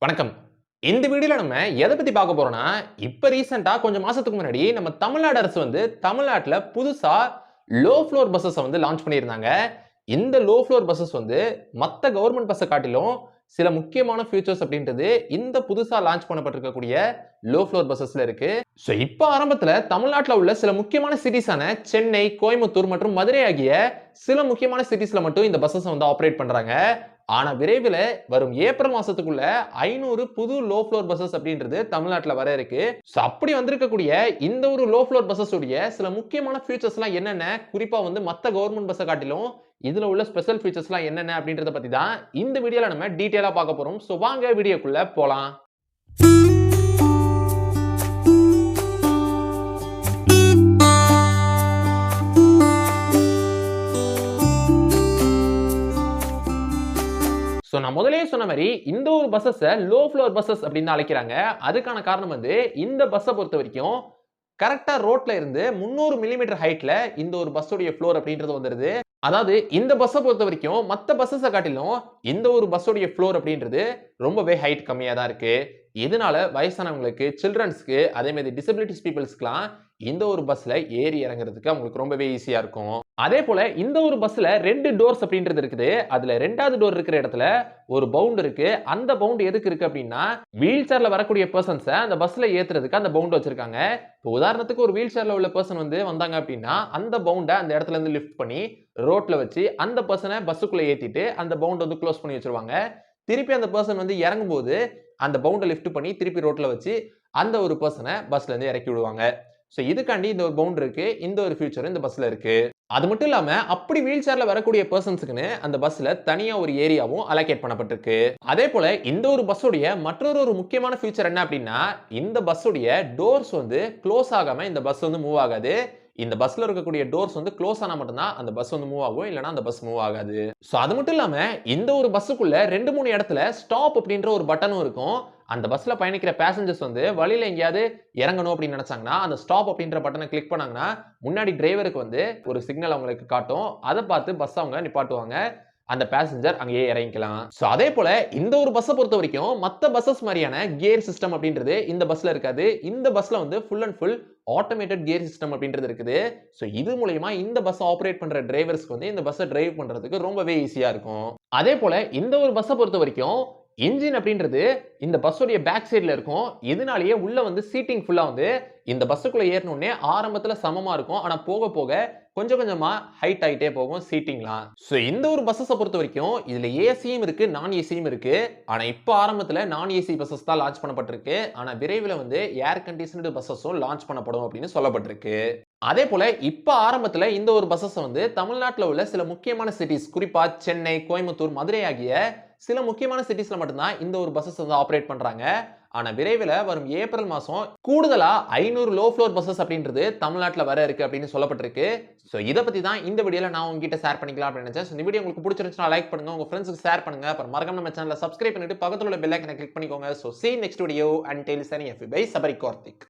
வணக்கம். இந்த வீடியோல நம்ம எத பத்தி பார்க்க போறோம்னா, இப்ப ரீசென்ட்டா கொஞ்சம் மாசத்துக்கு முன்னாடி நம்ம தமிழ்நாடு அரசு தமிழ்நாட்டுல புதுசா லோ ஃப்ளோர் பஸ்ஸஸ லான்ச் பண்ணியிருந்தாங்க. இந்த லோ ஃப்ளோர் பஸ்ஸஸ் மத்த கவர்ன்மென்ட் பஸ்ஸ காட்டிலும் சில முக்கியமான ஃபீச்சர்ஸ் அப்படின்றது இந்த புதுசா லான்ச் பண்ணப்பட்டிருக்கக்கூடிய லோ ஃப்ளோர் பஸ்ஸஸ்ல இருக்கு. சோ இப்ப ஆரம்பத்துல தமிழ்நாட்டுல உள்ள சில முக்கியமான சிட்டிஸான சென்னை, கோயம்புத்தூர் மற்றும் மதுரை ஆகிய சில முக்கியமான சிட்டிஸ்ல மட்டும் இந்த பஸ்ஸஸ் ஆப்பரேட் பண்றாங்க. ஆனா விரைவில் வரும் ஏப்ரல் மாசத்துக்குள்ள 500 புது லோ ஃப்ளோர் பஸ்ஸஸ் அப்படின்றது தமிழ்நாட்டுல வர இருக்கு. சோ அப்படி வந்திருக்கக்கூடிய இந்த ஒரு லோ ஃப்ளோர் பஸ்ஸஸ் உடைய சில முக்கியமான ஃபீச்சர்ஸ் எல்லாம் என்னென்ன, குறிப்பா மத்த கவர்ன்மென்ட் பஸ்ஸை காட்டிலும் இதுல உள்ள ஸ்பெஷல் ஃபீச்சர்ஸ் எல்லாம் என்னென்ன அப்படின்றத பத்தி தான் இந்த வீடியோல நம்ம டீடைலா பார்க்க போறோம். சோ வாங்க வீடியோக்குள்ள போலாம். சோ நான் முதல்லயே சொன்ன மாதிரி இந்த ஒரு பஸ்ஸஸ் லோ ஃப்ளோர் பஸ்ஸஸ் அப்படின்னு அழைக்கிறாங்க. அதுக்கான காரணம் இந்த பஸ்ஸை பொறுத்த வரைக்கும் கரெக்டா ரோட்ல இருந்து 300 மில்லிமீட்டர் ஹைட்ல இந்த ஒரு பஸ்ஸோட ஃப்ளோர் அப்படின்றது வந்துருது. அதாவது இந்த பஸ்ஸை பொறுத்த வரைக்கும் மத்த பஸ்ஸஸை காட்டிலும் இந்த ஒரு பஸ்ஸோட ஃப்ளோர் அப்படின்றது ரொம்பவே ஹைட் கம்மியா தான் இருக்கு. இதனால வயசானவங்களுக்கு, சில்ட்ரன்ஸ்க்கு, அதே மாதிரி டிசபிலிட்டிஸ் பீப்புள்ஸ்க்குலாம் இந்த ஒரு பஸ்ல ஏறி இறங்குறதுக்கு அவங்களுக்கு ரொம்பவே ஈஸியா இருக்கும். அதே போல இந்த ஒரு பஸ்ல 2 டோர்ஸ் அப்படின்றது இருக்குது. அதுல 2வது டோர் இருக்கிற இடத்துல ஒரு பவுண்ட் இருக்கு. அந்த பவுண்ட் எதுக்கு இருக்கு அப்படின்னா, வீல் சேர்ல வரக்கூடிய பர்சன்ஸை அந்த பஸ்ல ஏத்துறதுக்கு அந்த பவுண்ட் வச்சிருக்காங்க. இப்போ உதாரணத்துக்கு ஒரு வீல் சேர்ல உள்ள பர்சன் வந்தாங்க அப்படின்னா அந்த பவுண்டை அந்த இடத்துல இருந்து லிஃப்ட் பண்ணி ரோட்ல வச்சு அந்த பர்சனை பஸ்ஸுக்குள்ள ஏத்திட்டு அந்த பவுண்ட் க்ளோஸ் பண்ணி வச்சிருவாங்க. திருப்பி அந்த பர்சன் இறங்கும் போது அந்த பவுண்டை லிஃப்ட் பண்ணி திருப்பி ரோட்ல வச்சு அந்த ஒரு பர்சனை பஸ்ல இருந்து இறக்கி விடுவாங்க. சோ இதுக்காண்டி இந்த ஒரு பவுண்ட் இருக்கு. இந்த ஒரு ஃபியூச்சர் இந்த பஸ்ல இருக்கு. அது மட்டும் இல்லாம அப்படி வீல் சேர்ல வரக்கூடிய பர்சன்ஸ்க்குன்னு அந்த பஸ்ல தனியா ஒரு ஏரியாவும் அலோகேட் பண்ணப்பட்டிருக்கு. அதே போல இந்த ஒரு பஸ்ஸோட மற்றொரு முக்கியமான ஃபியூச்சர் என்ன அப்படின்னா, இந்த பஸ்ஸோட டோர்ஸ் க்ளோஸ் ஆகாம இந்த பஸ் மூவ் ஆகாது. இந்த பஸ்ல இருக்கக்கூடிய டோர்ஸ் க்ளோஸ் ஆனா மட்டும்தான் அந்த பஸ் மூவ் ஆகும், இல்லனா அந்த பஸ் மூவ் ஆகாது. சோ அது மட்டும் இல்லாம இந்த ஒரு பஸ்ஸுக்குள்ள 2-3 இடத்துல ஸ்டாப் அப்படின்ற ஒரு பட்டனும் இருக்கும். அந்த பஸ்ல பயணிக்கிற பேசஞ்சர்ஸ் வழியில எங்கயாவது இறங்கணும் அப்படின்னு நினைச்சாங்கன்னா அந்த ஸ்டாப் அப்படின்ற பட்டனை கிளிக் பண்ணாங்கன்னா முன்னாடி டிரைவருக்கு ஒரு சிக்னல் அவங்களுக்கு காட்டும். அதை பார்த்து பஸ் அவங்க நிப்பாட்டுவாங்க. அந்த பேசஞ்சர் அங்கேயே இறங்கிக்கலாம். சோ அதே போல இந்த ஒரு பஸ்ஸை பொறுத்த வரைக்கும் மத்த பஸ்ஸஸ் மாதிரியான கியர் சிஸ்டம் அப்படின்றது இந்த பஸ்ல இருக்காது. இந்த பஸ்ல full and full automated gear system அப்படின்றது இருக்குது. சோ இது மூலமா இந்த பஸ் ஆபரேட் பண்ற டிரைவர்ஸ்க்கு இந்த பஸ்ஸை டிரைவ் பண்றதுக்கு ரொம்பவே ஈஸியா இருக்கும். அதே போல இந்த ஒரு பஸ்ஸை பொறுத்த வரைக்கும் இன்ஜின் அப்படின்றது இந்த பஸ்ஸோட பேக் சைடுல இருக்கும். இதனாலேயே உள்ள சீட்டிங் ஃபுல்லா இந்த பஸ்ஸுக்குள்ள ஏறணும்னே ஆரம்பத்துல சமமா இருக்கும். ஆனா போக போக கொஞ்சம் கொஞ்சமா ஹைட் ஆயிட்டே போகும் சீட்டிங்லாம். சோ இந்த ஒரு பஸ்ஸை பொறுத்த வரைக்கும் இதுல ஏசியும் இருக்கு, நான் ஏசியும் இருக்கு. ஆனா இப்ப ஆரம்பத்துல நான் ஏசி பஸ்ஸஸ் தான் லான்ச் பண்ணப்பட்டிருக்கு. ஆனா விரைவில் ஏர் கண்டிஷன்டு பஸ்ஸஸும் லான்ச் பண்ணப்படும் அப்படின்னு சொல்லப்பட்டிருக்கு. அதே போல இப்ப ஆரம்பத்துல இந்த ஒரு பஸ்ஸஸ் தமிழ்நாட்டுல உள்ள சில முக்கியமான சிட்டிஸ், குறிப்பா சென்னை, கோயம்புத்தூர், மதுரை ஆகிய சில முக்கியமான சிட்டிஸ்ல மட்டும்தான் இந்த ஒரு பஸ்ஸஸ் ஆபரேட் பண்றாங்க. ஆனா விரைவில் வரும் ஏப்ரல் மாசம் கூடுதலா 500 லோ ஃப்ளோர் பஸ்ஸஸ் அப்படின்றது தமிழ்நாட்டுல வர இருக்கு அப்படின்னு சொல்லப்பட்டிருக்கு. சோ இத பத்தி தான் இந்த வீடியோல நான் உங்ககிட்ட ஷேர் பண்ணிக்கலாம் அப்படின்னு நினைச்சேன். இந்த வீடியோ உங்களுக்கு பிடிச்சிருந்துச்சுனா லைக் பண்ணுங்க, உங்க ஃப்ரெண்ட்ஸ்க்கு ஷேர் பண்ணுங்க. அப்புறம் மறக்காம நம்ம சேனலை சப்ஸ்கிரைப் பண்ணிட்டு பக்கத்துல உள்ள பெல் ஐகானை கிளிக் பண்ணிக்கோங்க. So see you next video until signing off by Sabari Karthik.